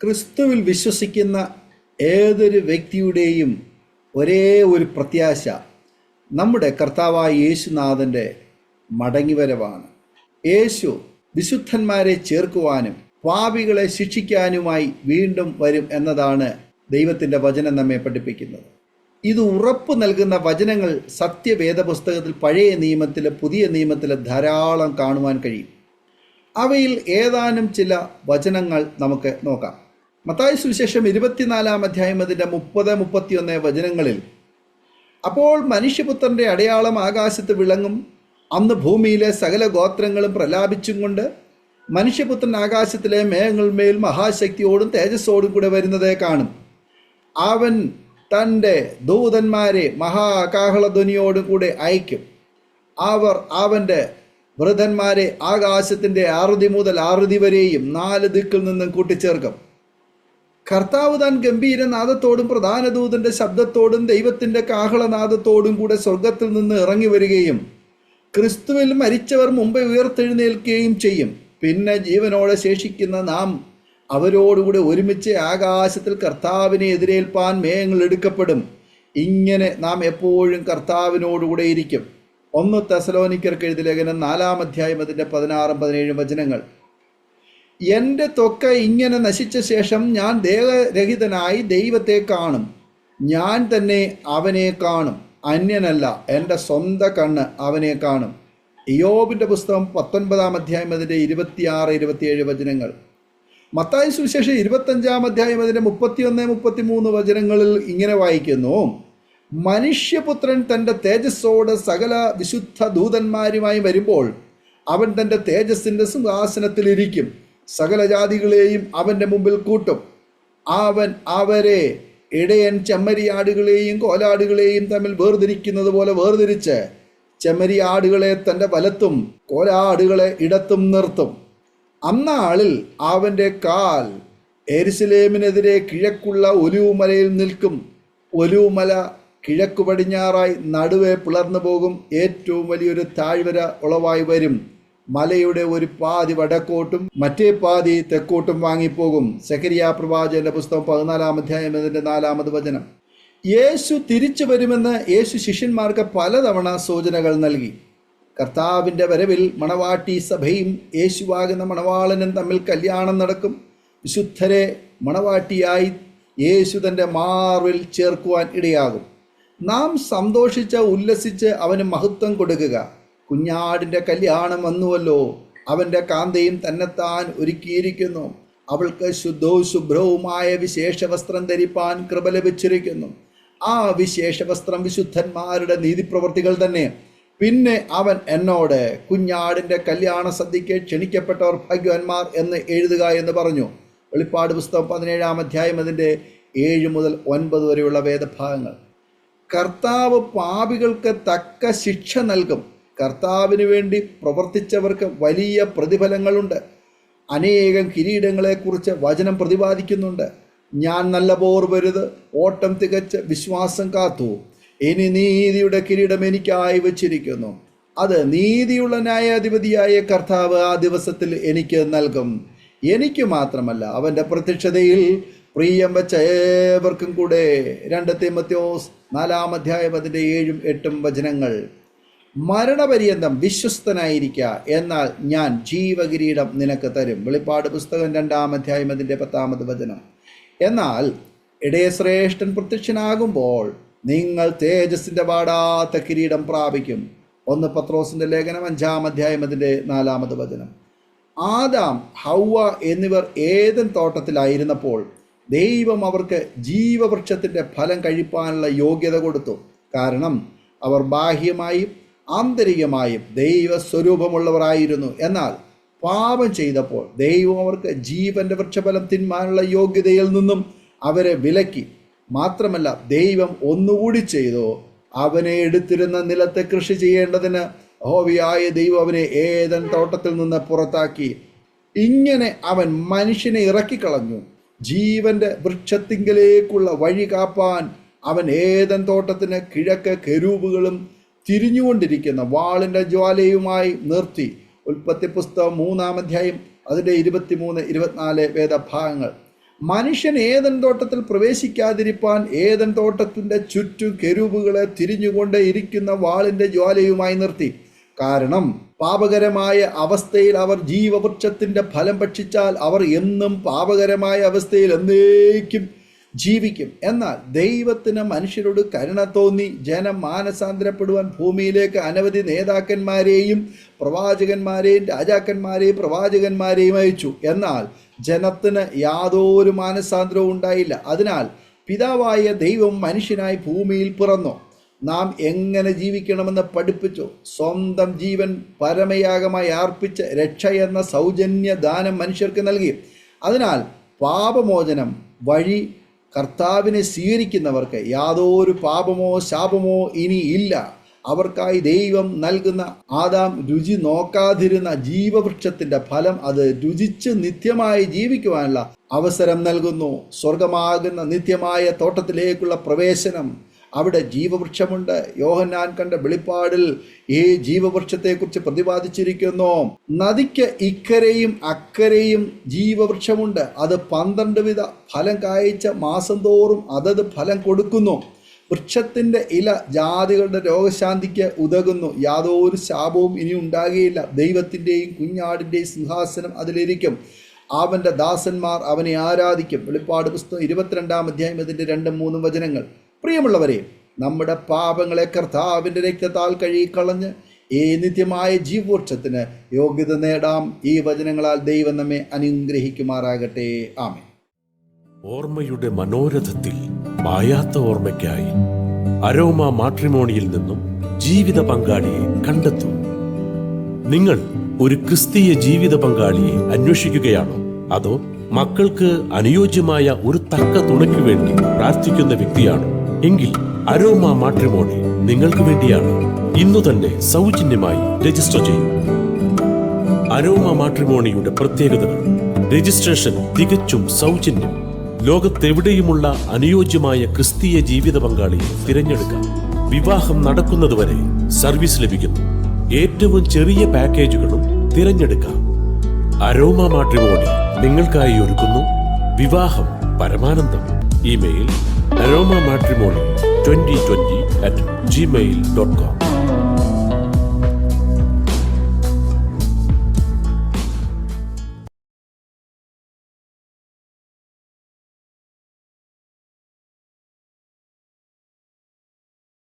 ക്രിസ്തുവിൽ വിശ്വസിക്കുന്ന ഏതൊരു വ്യക്തിയുടെയും ഒരേ ഒരു പ്രത്യാശ നമ്മുടെ കർത്താവായ യേശുനാഥൻ്റെ മടങ്ങിവരവാണ്. യേശു വിശുദ്ധന്മാരെ ചേർക്കുവാനും പാപികളെ ശിക്ഷിക്കാനുമായി വീണ്ടും വരും എന്നതാണ് ദൈവത്തിൻ്റെ വചനം നമ്മെ പഠിപ്പിക്കുന്നത്. ഇത് ഉറപ്പ് നൽകുന്ന വചനങ്ങൾ സത്യവേദ പുസ്തകത്തിൽ പഴയ നിയമത്തിലെ പുതിയ നിയമത്തിലെ ധാരാളം കാണുവാൻ കഴിയും. അവയിൽ ഏതാനും ചില വചനങ്ങൾ നമുക്ക് നോക്കാം. മത്തായി സുവിശേഷം 24-ാം അധ്യായം അതിൻ്റെ 30-31 വചനങ്ങളിൽ, അപ്പോൾ മനുഷ്യപുത്രൻ്റെ അടയാളം ആകാശത്ത് വിളങ്ങും, അന്ന് ഭൂമിയിലെ സകല ഗോത്രങ്ങളും പ്രലാപിച്ചും കൊണ്ട് മനുഷ്യപുത്രൻ ആകാശത്തിലെ മേഘങ്ങൾമേൽ മഹാശക്തിയോടും തേജസ്സോടും കൂടെ വരുന്നതേ കാണും. അവൻ തൻ്റെ ദൂതന്മാരെ മഹാകാഹളധ്വനിയോടും കൂടെ അയക്കും. അവർ അവൻ്റെ വൃദ്ധന്മാരെ ആകാശത്തിൻ്റെ ആറുതി മുതൽ ആറുതി വരെയും 4 ദിക്കിൽ നിന്നും കൂട്ടിച്ചേർക്കും. കർത്താവ് താൻ ഗംഭീരനാദത്തോടും പ്രധാന ദൂതൻ്റെ ശബ്ദത്തോടും ദൈവത്തിൻ്റെ കാഹളനാദത്തോടും കൂടെ സ്വർഗത്തിൽ നിന്ന് ഇറങ്ങി വരികയും ക്രിസ്തുവിൽ മരിച്ചവർ മുമ്പേ ഉയർത്തെഴുന്നേൽക്കുകയും ചെയ്യും. പിന്നെ ജീവനോടെ ശേഷിക്കുന്ന നാം അവരോടുകൂടെ ഒരുമിച്ച് ആകാശത്തിൽ കർത്താവിനെ എതിരേൽപ്പാൻ മേഘങ്ങൾ എടുക്കപ്പെടും. ഇങ്ങനെ നാം എപ്പോഴും കർത്താവിനോടുകൂടെ ഇരിക്കും. 1 തെസലോനിക്കർക്ക് എഴുതിയ ലേഖനം 4-ാം അധ്യായം അതിൻ്റെ 16-17 വചനങ്ങൾ. എൻ്റെ ത്വക്ക് ഇങ്ങനെ നശിച്ച ശേഷം ഞാൻ ദേഹരഹിതനായി ദൈവത്തെ കാണും. ഞാൻ തന്നെ അവനെ കാണും, അന്യനല്ല. എൻ്റെ സ്വന്തം കണ്ണ് അവനെ കാണും. ഇയ്യോബിൻ്റെ പുസ്തകം 19-ാം അധ്യായം അതിൻ്റെ 26-27 വചനങ്ങൾ. മത്തായി സുവിശേഷം 25-ാം അധ്യായം അതിൻ്റെ 31-33 വചനങ്ങളിൽ ഇങ്ങനെ വായിക്കുന്നു, മനുഷ്യപുത്രൻ തൻ്റെ തേജസ്സോടെ സകല വിശുദ്ധ ദൂതന്മാരുമായി വരുമ്പോൾ അവൻ തൻ്റെ തേജസ്സിൻ്റെ സിംഹാസനത്തിലിരിക്കും. സകല ജാതികളെയും അവൻ്റെ മുമ്പിൽ കൂട്ടും. അവൻ അവരെ ഇടയൻ ചെമ്മരിയാടുകളെയും കോലാടുകളെയും തമ്മിൽ വേർതിരിക്കുന്നത് പോലെ വേർതിരിച്ച് ചെമ്മരിയാടുകളെ തൻ്റെ വലത്തും കോലാടുകളെ ഇടത്തും നിർത്തും. അന്നാളിൽ അവൻ്റെ കാൽ യെരുശലേമിനെതിരെ കിഴക്കുള്ള ഒലിവുമലയിൽ നിൽക്കും. ഒലിവുമല കിഴക്കു പടിഞ്ഞാറായി നടുവെ പിളർന്നു പോകും. ഏറ്റവും വലിയൊരു താഴ്വര ഉളവായി വരും. മലയുടെ ഒരു പാതി വടക്കോട്ടും മറ്റേ പാതി തെക്കോട്ടും വാങ്ങിപ്പോകും. സെഖരിയാ പ്രവാചകന്റെ പുസ്തകം 14-ാം അധ്യായം അതിൻ്റെ 4-ാമത് വചനം. യേശു തിരിച്ചു വരുമെന്ന് യേശു ശിഷ്യന്മാർക്ക് പലതവണ സൂചനകൾ നൽകി. കർത്താവിൻ്റെ വരവിൽ മണവാട്ടി സഭയും യേശുവാകുന്ന മണവാളനും തമ്മിൽ കല്യാണം നടക്കും. വിശുദ്ധരെ മണവാട്ടിയായി യേശു തൻ്റെ മാർവിൽ ചേർക്കുവാൻ ഇടയാകും. നാം സന്തോഷിച്ച് ഉല്ലസിച്ച് അവന് മഹത്വം കൊടുക്കുക. കുഞ്ഞാടിൻ്റെ കല്യാണം വന്നുവല്ലോ, അവൻ്റെ കാന്തയും തന്നെത്താൻ ഒരുക്കിയിരിക്കുന്നു. അവൾക്ക് ശുദ്ധവും ശുഭ്രവുമായ വിശേഷ വസ്ത്രം ധരിപ്പാൻ കൃപ ലഭിച്ചിരിക്കുന്നു. ആ വിശേഷ വസ്ത്രം വിശുദ്ധന്മാരുടെ നീതിപ്രവർത്തികൾ തന്നെ. പിന്നെ അവൻ എന്നോട്, കുഞ്ഞാടിൻ്റെ കല്യാണ സദ്യയ്ക്ക് ക്ഷണിക്കപ്പെട്ടവർ ഭാഗ്യവാന്മാർ എന്ന് എഴുതുക എന്ന് പറഞ്ഞു. വെളിപ്പാട് പുസ്തകം 17-ാം അധ്യായം അതിൻ്റെ 7 മുതൽ 9 വരെയുള്ള വേദഭാഗങ്ങൾ. കർത്താവ് പാപികൾക്ക് തക്ക ശിക്ഷ നൽകും. കർത്താവിന് വേണ്ടി പ്രവർത്തിച്ചവർക്ക് വലിയ പ്രതിഫലങ്ങളുണ്ട്. അനേകം കിരീടങ്ങളെക്കുറിച്ച് വചനം പ്രതിപാദിക്കുന്നുണ്ട്. ഞാൻ നല്ല പോർ പൊരുത്, ഓട്ടം തികച്ച് വിശ്വാസം കാത്തു. ഇനി നീതിയുടെ കിരീടം എനിക്കായി വച്ചിരിക്കുന്നു. അത് നീതിയുള്ള ന്യായാധിപതിയായ കർത്താവ് ആ ദിവസത്തിൽ എനിക്ക് നൽകും. എനിക്ക് മാത്രമല്ല, അവൻ്റെ പ്രത്യക്ഷതയിൽ പ്രിയം വെച്ച ഏവർക്കും കൂടെ. 2 തീമോഥെയോസ് 4-ാം അധ്യായം അതിൻ്റെ 7-8 വചനങ്ങൾ. മരണപര്യന്തം വിശ്വസ്തനായിരിക്കുക, എന്നാൽ ഞാൻ ജീവകിരീടം നിനക്ക് തരും. വെളിപ്പാട് പുസ്തകം 2-ാം അധ്യായം അതിൻ്റെ 10-ാമത് വചനം. എന്നാൽ ഇടയശ്രേഷ്ഠൻ പ്രത്യക്ഷനാകുമ്പോൾ നിങ്ങൾ തേജസ്സിൻ്റെ വാടാത്ത കിരീടം പ്രാപിക്കും. 1 പത്രോസിൻ്റെ ലേഖനം 5-ാം അധ്യായം അതിൻ്റെ 4-ാമത് വചനം. ആദാം, ഹൗവ എന്നിവർ ഏദൻ തോട്ടത്തിലായിരുന്നപ്പോൾ ദൈവം അവർക്ക് ജീവവൃക്ഷത്തിൻ്റെ ഫലം കഴിപ്പാനുള്ള യോഗ്യത കൊടുത്തു. കാരണം അവർ ബാഹ്യമായും ആന്തരികമായും ദൈവസ്വരൂപമുള്ളവരായിരുന്നു. എന്നാൽ പാപം ചെയ്തപ്പോൾ ദൈവം അവർക്ക് ജീവൻ്റെ വൃക്ഷഫലം തിന്മാനുള്ള യോഗ്യതയിൽ നിന്നും അവരെ വിലക്കി. മാത്രമല്ല, ദൈവം ഒന്നുകൂടി ചെയ്തു. അവനെ എടുത്തിരുന്ന നിലത്തെ കൃഷി ചെയ്യേണ്ടതിന് യഹോവയായ ദൈവം അവനെ ഏദൻ തോട്ടത്തിൽ നിന്ന് പുറത്താക്കി. ഇങ്ങനെ അവൻ മനുഷ്യനെ ഇറക്കിക്കളഞ്ഞു. ജീവന്റെ വൃക്ഷത്തിങ്കലേക്കുള്ള വഴി കാപ്പാൻ അവൻ ഏദൻ തോട്ടത്തിന് കിഴക്ക് കെരൂബുകളും തിരിഞ്ഞുകൊണ്ടിരിക്കുന്ന വാളിൻ്റെ ജ്വാലയുമായി നിർത്തി. ഉൽപ്പത്തി പുസ്തകം 3-ാം അധ്യായം അതിൻ്റെ 23-24 വേദഭാഗങ്ങൾ. മനുഷ്യൻ ഏദൻ തോട്ടത്തിൽ പ്രവേശിക്കാതിരിപ്പാൻ ഏദൻ തോട്ടത്തിൻ്റെ ചുറ്റും കെരൂബുകളെ തിരിഞ്ഞുകൊണ്ട് ഇരിക്കുന്ന വാളിൻ്റെ ജ്വാലയുമായി നിർത്തി. കാരണം പാപകരമായ അവസ്ഥയിൽ അവർ ജീവവൃക്ഷത്തിൻ്റെ ഫലം ഭക്ഷിച്ചാൽ അവർ എന്നും പാപകരമായ അവസ്ഥയിൽ എന്നേക്കും ജീവിക്കും. എന്നാൽ ദൈവത്തിന് മനുഷ്യരോട് കരുണ തോന്നി ജനം മാനസാന്തരപ്പെടുവാൻ ഭൂമിയിലേക്ക് അനവധി നേതാക്കന്മാരെയും പ്രവാചകന്മാരെയും രാജാക്കന്മാരെയും പ്രവാചകന്മാരെയും അയച്ചു. എന്നാൽ ജനത്തിന് യാതൊരു മാനസാന്തരവും ഉണ്ടായില്ല. അതിനാൽ പിതാവായ ദൈവം മനുഷ്യനായി ഭൂമിയിൽ പിറന്നു നാം എങ്ങനെ ജീവിക്കണമെന്ന് പഠിപ്പിച്ചു. സ്വന്തം ജീവൻ പരമയാഗമായി അർപ്പിച്ച് രക്ഷ എന്ന സൗജന്യ ദാനം മനുഷ്യർക്ക് നൽകി. അതിനാൽ പാപമോചനം വഴി കർത്താവിനെ സ്വീകരിക്കുന്നവർക്ക് യാതൊരു പാപമോ ശാപമോ ഇനി ഇല്ല. അവർക്കായി ദൈവം നൽകുന്ന ആദാം രുചി നോക്കാതിരുന്ന ജീവവൃക്ഷത്തിന്റെ ഫലം അത് രുചിച്ച് നിത്യമായി ജീവിക്കുവാനുള്ള അവസരം നൽകുന്നു. സ്വർഗമാകുന്ന നിത്യമായ തോട്ടത്തിലേക്കുള്ള പ്രവേശനം, അവിടെ ജീവവൃക്ഷമുണ്ട്. യോഹന്നാൻ കണ്ട വെളിപ്പാടിൽ ഈ ജീവവൃക്ഷത്തെക്കുറിച്ച് പ്രതിപാദിച്ചിരിക്കുന്നു. നദിക്ക് ഇക്കരെയും അക്കരെയും ജീവവൃക്ഷമുണ്ട്. അത് 12 വിധ ഫലം കായ്ച്ച മാസം തോറും അതത് ഫലം കൊടുക്കുന്നു. വൃക്ഷത്തിൻ്റെ ഇല ജാതികളുടെ രോഗശാന്തിക്ക് ഉതകുന്നു. യാതൊരു ശാപവും ഇനി ഉണ്ടാകുകയില്ല. ദൈവത്തിൻ്റെയും കുഞ്ഞാടിൻ്റെയും സിംഹാസനം അതിലിരിക്കും. അവൻ്റെ ദാസന്മാർ അവനെ ആരാധിക്കും. വെളിപ്പാട് പുസ്തകം 22-ാം അധ്യായം അതിൻ്റെ 2-3 വചനങ്ങൾ. പ്രിയമുള്ളവരെ, നമ്മുടെ പാപങ്ങളെ കർത്താവിൻ്റെ രക്തത്താൽ കഴുകിക്കളഞ്ഞ് ഈ നിത്യമായ ജീവവൃക്ഷത്തിന് യോഗ്യത നേടാം. ഈ വചനങ്ങളാൽ ദൈവം നമ്മെ അനുഗ്രഹിക്കുമാറാകട്ടെ. ആമേൻ. ഓർമ്മയുടെ മനോരഥത്തിൽ മായാത്ത ഓർമ്മയ്ക്കായി അരോമ മാട്രിമോണിയിൽ നിന്നും ജീവിത പങ്കാളിയെ കണ്ടെത്തൂ. നിങ്ങൾ ഒരു ക്രിസ്തീയ ജീവിത പങ്കാളിയെ അന്വേഷിക്കുകയാണോ? അതോ മക്കൾക്ക് അനുയോജ്യമായ ഒരു തക്ക തുണയ്ക്കു വേണ്ടി പ്രാർത്ഥിക്കുന്ന വ്യക്തിയാണോ? എങ്കിൽ അരോമ മാട്രിമോണി നിങ്ങൾക്ക് വേണ്ടിയാണ്. ഇന്നു തന്നെ സൗജന്യമായി രജിസ്റ്റർ ചെയ്യൂ. അരോമ മാട്രിമോണിയുടെ പ്രത്യേകതകൾ: രജിസ്ട്രേഷൻ തികച്ചും സൗജന്യം. ലോകത്തെവിടെയുമുള്ള അനുയോജ്യമായ ക്രിസ്തീയ ജീവിത പങ്കാളിയെ തിരഞ്ഞെടുക്കാം. വിവാഹം നടക്കുന്നതുവരെ സർവീസ് ലഭിക്കുന്നു. ഏറ്റവും ചെറിയ പാക്കേജുകളും തിരഞ്ഞെടുക്കാം. അരോമ മാട്രിമോണി നിങ്ങൾക്കായി ഒരുക്കുന്നു വിവാഹം പരമാനന്ദം. Email aroma matrimony2020@gmail.com.